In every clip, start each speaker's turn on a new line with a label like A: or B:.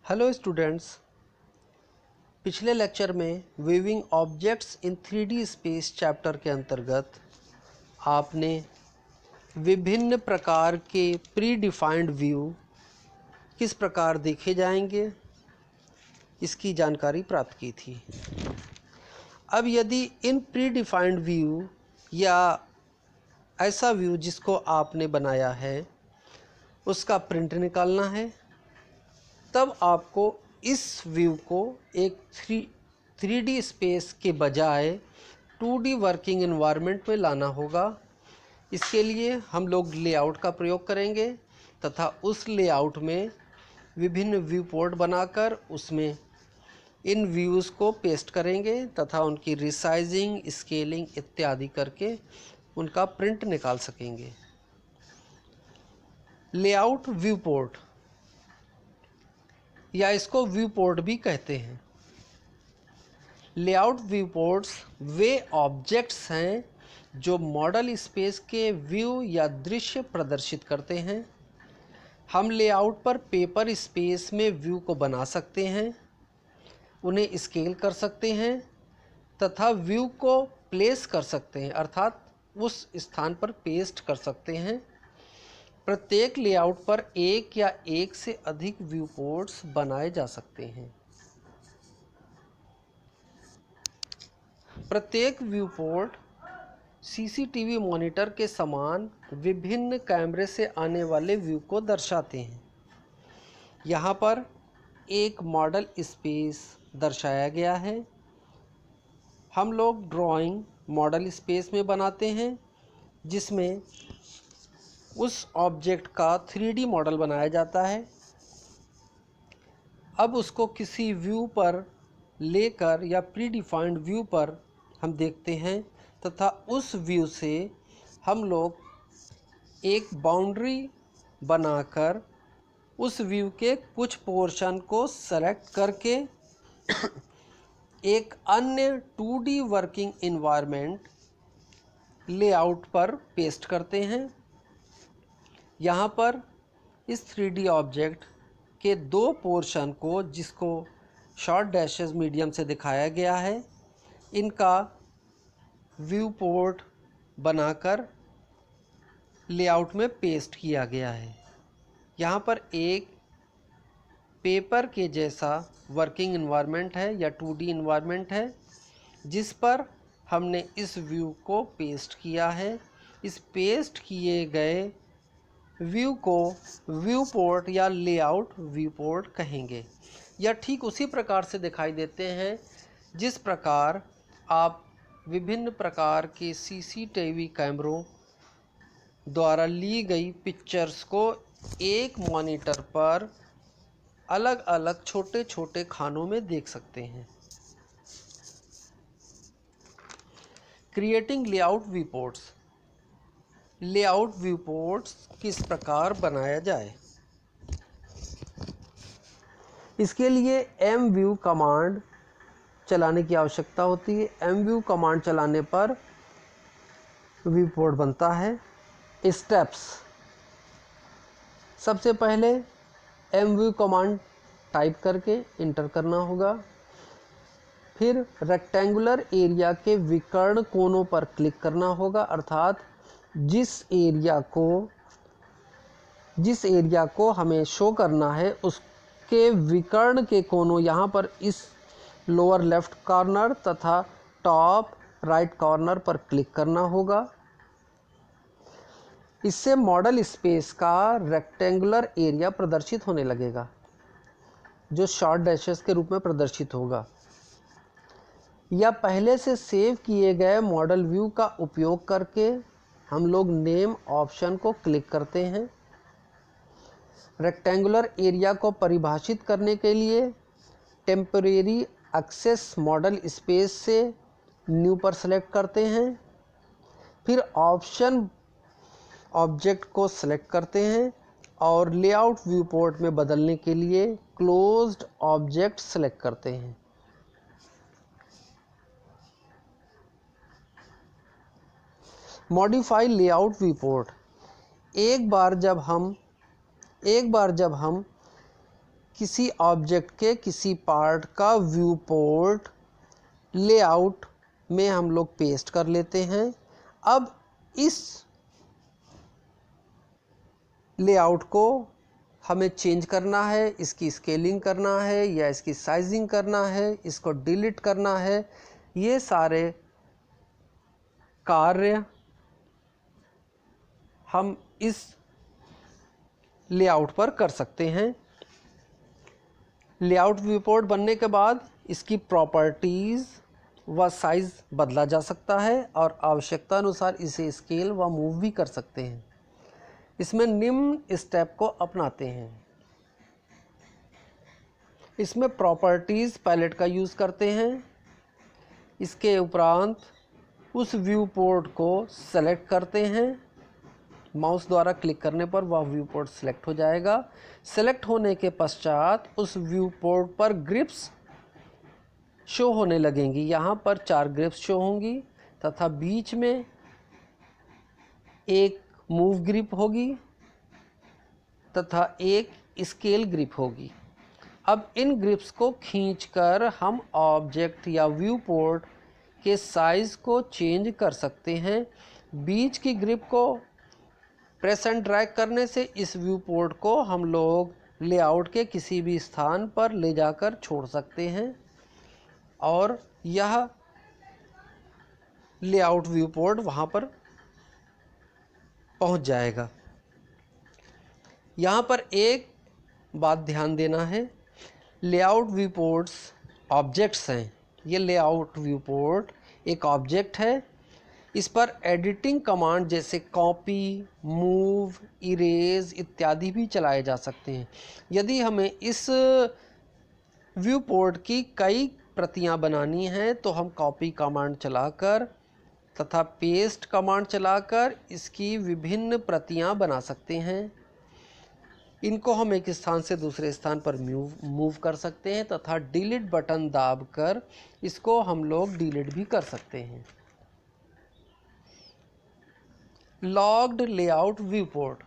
A: Hello students, पिछले lecture में weaving objects in 3D space chapter के अंतर्गत आपने विभिन्न प्रकार के प्री डिफाइंड व्यू किस प्रकार देखे जाएंगे इसकी जानकारी प्राप्त की थी। अब यदि इन प्री डिफाइंड व्यू या ऐसा व्यू जिसको आपने बनाया है उसका प्रिंट निकालना है, तब आपको इस व्यू को एक 3D स्पेस के बजाय 2D वर्किंग एनवायरनमेंट में लाना होगा। इसके लिए हम लोग लेआउट का प्रयोग करेंगे तथा उस लेआउट में विभिन्न व्यू पोर्ट बनाकर उसमें इन व्यूज़ को पेस्ट करेंगे तथा उनकी रिसाइजिंग, स्केलिंग इत्यादि करके उनका प्रिंट निकाल सकेंगे। लेआउट व्यू पोर्ट या इसको व्यू पोर्ट भी कहते हैं। लेआउट व्यू पोर्ट्स वे ऑब्जेक्ट्स हैं जो मॉडल स्पेस के व्यू या दृश्य प्रदर्शित करते हैं। हम लेआउट पर पेपर स्पेस में व्यू को बना सकते हैं, उन्हें स्केल कर सकते हैं तथा व्यू को प्लेस कर सकते हैं, अर्थात उस स्थान पर पेस्ट कर सकते हैं। प्रत्येक लेआउट पर एक या एक से अधिक व्यू पोर्ट्स बनाए जा सकते हैं। प्रत्येक व्यू पोर्ट सीसीटीवी मॉनिटर के समान विभिन्न कैमरे से आने वाले व्यू को दर्शाते हैं। यहाँ पर एक मॉडल स्पेस दर्शाया गया है। हम लोग ड्राइंग मॉडल स्पेस में बनाते हैं जिसमें उस ऑब्जेक्ट का 3D मॉडल बनाया जाता है। अब उसको किसी व्यू पर लेकर या प्री डिफाइंड व्यू पर हम देखते हैं तथा उस व्यू से हम लोग एक बाउंड्री बनाकर उस व्यू के कुछ पोर्शन को सेलेक्ट करके एक अन्य 2D वर्किंग एनवायरनमेंट लेआउट पर पेस्ट करते हैं। यहाँ पर इस 3D ऑब्जेक्ट के दो पोर्शन को, जिसको शॉर्ट डैशेस मीडियम से दिखाया गया है, इनका व्यू पोर्ट बनाकर लेआउट में पेस्ट किया गया है। यहाँ पर एक पेपर के जैसा वर्किंग एनवायरनमेंट है या 2D एनवायरनमेंट है जिस पर हमने इस व्यू को पेस्ट किया है। इस पेस्ट किए गए व्यू को व्यू पोर्ट या लेआउट व्यू पोर्ट कहेंगे। यह ठीक उसी प्रकार से दिखाई देते हैं जिस प्रकार आप विभिन्न प्रकार के सीसीटीवी कैमरों द्वारा ली गई पिक्चर्स को एक मॉनिटर पर अलग अलग छोटे छोटे खानों में देख सकते हैं। Creating layout view ports. Layout view ports किस प्रकार बनाया जाए, इसके लिए mview कमांड चलाने की आवश्यकता होती है। mview कमांड चलाने पर व्यू पोर्ट बनता है। स्टेप्स: सबसे पहले mview कमांड टाइप करके इंटर करना होगा। फिर रेक्टेंगुलर एरिया के विकर्ण कोनों पर क्लिक करना होगा, अर्थात जिस एरिया को हमें शो करना है उसके विकर्ण के कोनों, यहाँ पर इस लोअर लेफ्ट कॉर्नर तथा टॉप राइट कॉर्नर पर क्लिक करना होगा। इससे मॉडल स्पेस का रेक्टेंगुलर एरिया प्रदर्शित होने लगेगा जो शॉर्ट डैशेस के रूप में प्रदर्शित होगा। या पहले से सेव किए गए मॉडल व्यू का उपयोग करके हम लोग नेम ऑप्शन को क्लिक करते हैं। रेक्टेंगुलर एरिया को परिभाषित करने के लिए टेम्परेरी एक्सेस मॉडल स्पेस से न्यू पर सेलेक्ट करते हैं। फिर ऑप्शन ऑब्जेक्ट को सेलेक्ट करते हैं और लेआउट व्यू पोर्ट में बदलने के लिए क्लोज्ड ऑब्जेक्ट सेलेक्ट करते हैं। Modify layout view port. एक बार जब हम किसी ऑब्जेक्ट के किसी पार्ट का व्यू पोर्ट लेआउट में हम लोग पेस्ट कर लेते हैं। अब इस लेआउट को हमें चेंज करना है, इसकी स्केलिंग करना है या इसकी साइजिंग करना है, इसको डिलीट करना है, ये सारे कार्य हम इस लेआउट पर कर सकते हैं। लेआउट व्यू पोर्ट बनने के बाद इसकी प्रॉपर्टीज़ व साइज़ बदला जा सकता है और आवश्यकता अनुसार इसे स्केल व मूव भी कर सकते हैं। इसमें निम्न स्टेप को अपनाते हैं। इसमें प्रॉपर्टीज़ पैलेट का यूज़ करते हैं। इसके उपरांत उस व्यू पोर्ट को सेलेक्ट करते हैं। माउस द्वारा क्लिक करने पर वह व्यू पोर्ट सेलेक्ट हो जाएगा। सेलेक्ट होने के पश्चात उस व्यू पोर्ट पर ग्रिप्स शो होने लगेंगी। यहाँ पर 4 ग्रिप्स शो होंगी तथा बीच में एक मूव ग्रिप होगी तथा एक स्केल ग्रिप होगी। अब इन ग्रिप्स को खींचकर हम ऑब्जेक्ट या व्यू पोर्ट के साइज़ को चेंज कर सकते हैं। बीच की ग्रिप को प्रेस एंड ड्रैग करने से इस व्यू पोर्ट को हम लोग लेआउट के किसी भी स्थान पर ले जाकर छोड़ सकते हैं और यह लेआउट व्यू पोर्ट वहाँ पर पहुँच जाएगा। यहाँ पर एक बात ध्यान देना है, लेआउट व्यू पोर्ट्स ऑब्जेक्ट्स हैं। ये लेआउट व्यू पोर्ट एक ऑब्जेक्ट है। इस पर एडिटिंग कमांड जैसे कॉपी, मूव, इरेज इत्यादि भी चलाए जा सकते हैं। यदि हमें इस व्यू पोर्ट की कई प्रतियां बनानी हैं तो हम कॉपी कमांड चलाकर तथा पेस्ट कमांड चलाकर इसकी विभिन्न प्रतियां बना सकते हैं। इनको हम एक स्थान से दूसरे स्थान पर मूव कर सकते हैं तथा डिलीट बटन दाबकर इसको हम लोग डिलीट भी कर सकते हैं। Logged layout view port.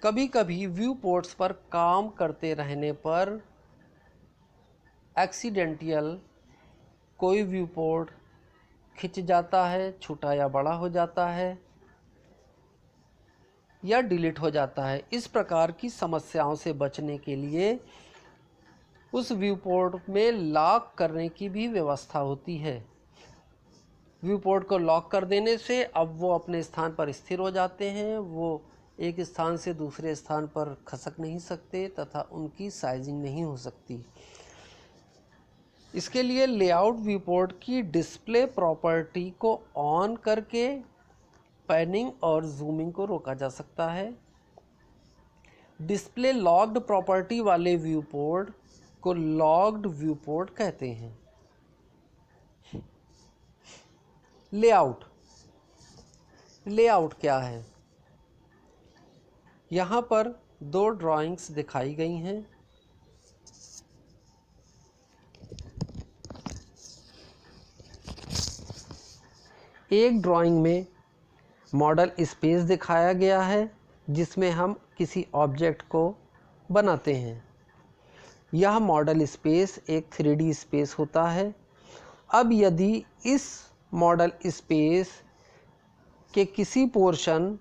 A: कभी कभी व्यू पोर्ट्स पर काम करते रहने पर एक्सीडेंटल कोई व्यू पोर्ट खिंच जाता है, छोटा या बड़ा हो जाता है या डिलीट हो जाता है। इस प्रकार की समस्याओं से बचने के लिए उस व्यू पोर्ट में लॉक करने की भी व्यवस्था होती है। व्यू पोर्ट को लॉक कर देने से अब वो अपने स्थान पर स्थिर हो जाते हैं, वो एक स्थान से दूसरे स्थान पर खसक नहीं सकते तथा उनकी साइजिंग नहीं हो सकती। इसके लिए लेआउट व्यू पोर्ट की डिस्प्ले प्रॉपर्टी को ऑन करके पैनिंग और जूमिंग को रोका जा सकता है। डिस्प्ले लॉक्ड प्रॉपर्टी वाले व्यू पोर्ट को लॉक्ड व्यू पोर्ट कहते हैं। लेआउट क्या है? यहाँ पर 2 ड्राइंग्स दिखाई गई हैं। एक ड्राइंग में मॉडल स्पेस दिखाया गया है जिसमें हम किसी ऑब्जेक्ट को बनाते हैं। यह मॉडल स्पेस एक 3D स्पेस होता है। अब यदि इस मॉडल स्पेस के किसी पोर्शन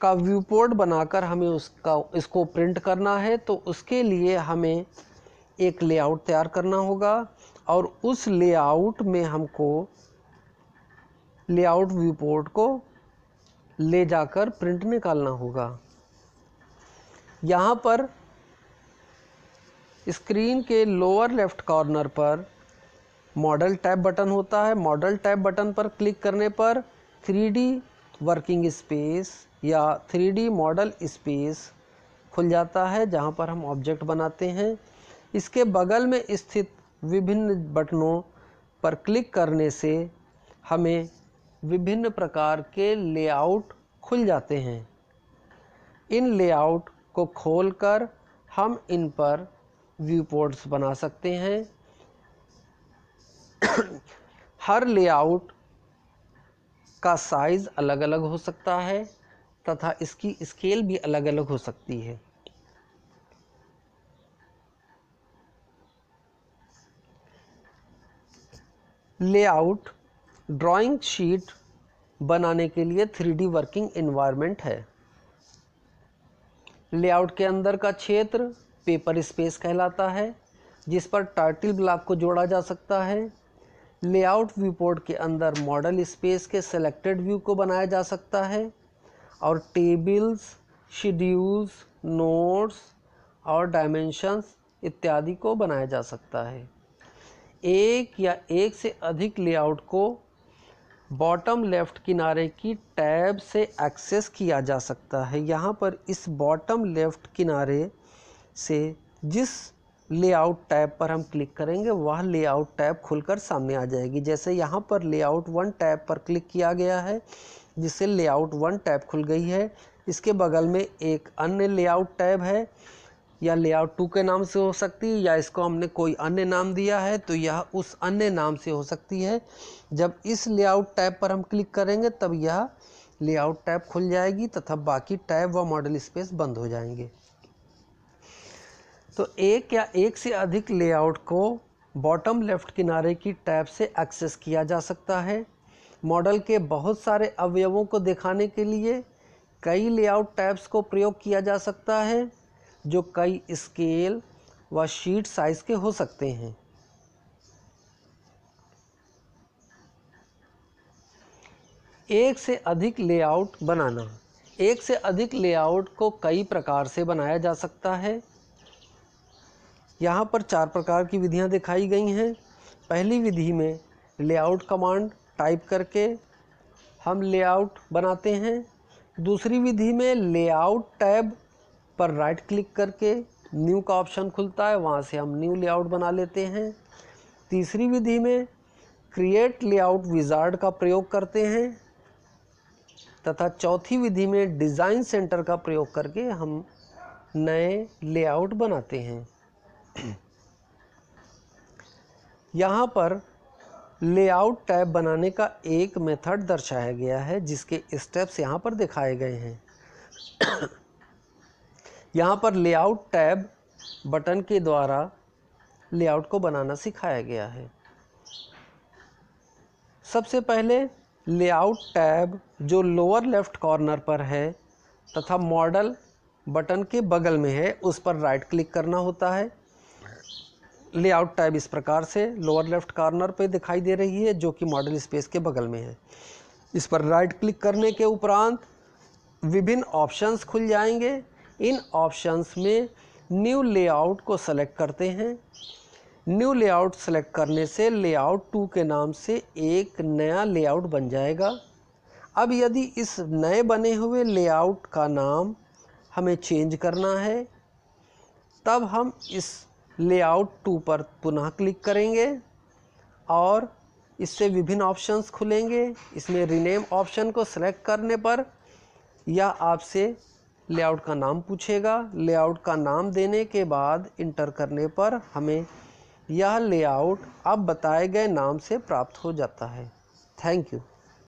A: का व्यू पोर्ट बनाकर हमें इसको प्रिंट करना है तो उसके लिए हमें एक लेआउट तैयार करना होगा और उस लेआउट में हमको लेआउट व्यू पोर्ट को ले जाकर प्रिंट निकालना होगा। यहाँ पर स्क्रीन के लोअर लेफ्ट कॉर्नर पर मॉडल टैब बटन होता है। मॉडल टैब बटन पर क्लिक करने पर 3D वर्किंग स्पेस या 3D मॉडल स्पेस खुल जाता है जहाँ पर हम ऑब्जेक्ट बनाते हैं। इसके बगल में स्थित विभिन्न बटनों पर क्लिक करने से हमें विभिन्न प्रकार के लेआउट खुल जाते हैं। इन लेआउट को खोलकर हम इन पर व्यू पोर्ट्स बना सकते हैं। हर लेआउट का साइज़ अलग अलग हो सकता है। तथा इसकी स्केल भी अलग अलग हो सकती है। लेआउट ड्राइंग शीट बनाने के लिए 3D वर्किंग एनवायरनमेंट है। लेआउट के अंदर का क्षेत्र पेपर स्पेस कहलाता है, जिस पर टाइटल ब्लॉक को जोड़ा जा सकता है। लेआउट व्यू पोर्ट के अंदर मॉडल स्पेस के सेलेक्टेड व्यू को बनाया जा सकता है और टेबल्स, शेड्यूल्स, नोट्स और डायमेंशंस इत्यादि को बनाया जा सकता है। एक या एक से अधिक लेआउट को बॉटम लेफ्ट किनारे की टैब से एक्सेस किया जा सकता है। यहाँ पर इस बॉटम लेफ्ट किनारे से जिस लेआउट टैब पर हम क्लिक करेंगे वह लेआउट टैब खुलकर सामने आ जाएगी। जैसे यहाँ पर लेआउट 1 टैब पर क्लिक किया गया है, जिससे लेआउट 1 टैब खुल गई है। इसके बगल में एक अन्य लेआउट टैब है, या लेआउट 2 के नाम से हो सकती है, या इसको हमने कोई अन्य नाम दिया है तो यह उस अन्य नाम से हो सकती है। जब इस लेआउट टैब पर हम क्लिक करेंगे तब यह लेआउट टैब खुल जाएगी तथा बाकी टैब व मॉडल स्पेस बंद हो जाएंगे। तो एक या एक से अधिक लेआउट को बॉटम लेफ्ट किनारे की टैब से एक्सेस किया जा सकता है। मॉडल के बहुत सारे अवयवों को दिखाने के लिए कई लेआउट टैब्स को प्रयोग किया जा सकता है, जो कई स्केल व शीट साइज के हो सकते हैं। एक से अधिक लेआउट बनाना। एक से अधिक लेआउट को कई प्रकार से बनाया जा सकता है। यहाँ पर 4 प्रकार की विधियाँ दिखाई गई हैं। पहली विधि में लेआउट कमांड टाइप करके हम लेआउट बनाते हैं। दूसरी विधि में लेआउट टैब पर राइट क्लिक करके न्यू का ऑप्शन खुलता है, वहाँ से हम न्यू लेआउट बना लेते हैं। तीसरी विधि में क्रिएट लेआउट विजार्ड का प्रयोग करते हैं तथा चौथी विधि में डिज़ाइन सेंटर का प्रयोग करके हम नए लेआउट बनाते हैं। यहाँ पर लेआउट टैब बनाने का एक मेथड दर्शाया गया है, जिसके स्टेप्स यहाँ पर दिखाए गए हैं। यहाँ पर लेआउट टैब बटन के द्वारा लेआउट को बनाना सिखाया गया है। सबसे पहले लेआउट टैब जो लोअर लेफ्ट कॉर्नर पर है तथा मॉडल बटन के बगल में है, उस पर राइट क्लिक करना होता है। लेआउट टैब इस प्रकार से लोअर लेफ्ट कॉर्नर पे दिखाई दे रही है, जो कि मॉडल स्पेस के बगल में है। इस पर राइट क्लिक करने के उपरांत विभिन्न ऑप्शंस खुल जाएंगे। इन ऑप्शंस में न्यू लेआउट को सेलेक्ट करते हैं। न्यू लेआउट सेलेक्ट करने से लेआउट 2 के नाम से एक नया लेआउट बन जाएगा। अब यदि इस नए बने हुए लेआउट का नाम हमें चेंज करना है, तब हम इस लेआउट 2 पर पुनः क्लिक करेंगे और इससे विभिन्न ऑप्शंस खुलेंगे। इसमें रीनेम ऑप्शन को सेलेक्ट करने पर यह आपसे लेआउट का नाम पूछेगा। लेआउट का नाम देने के बाद इंटर करने पर हमें यह लेआउट अब बताए गए नाम से प्राप्त हो जाता है। Thank you.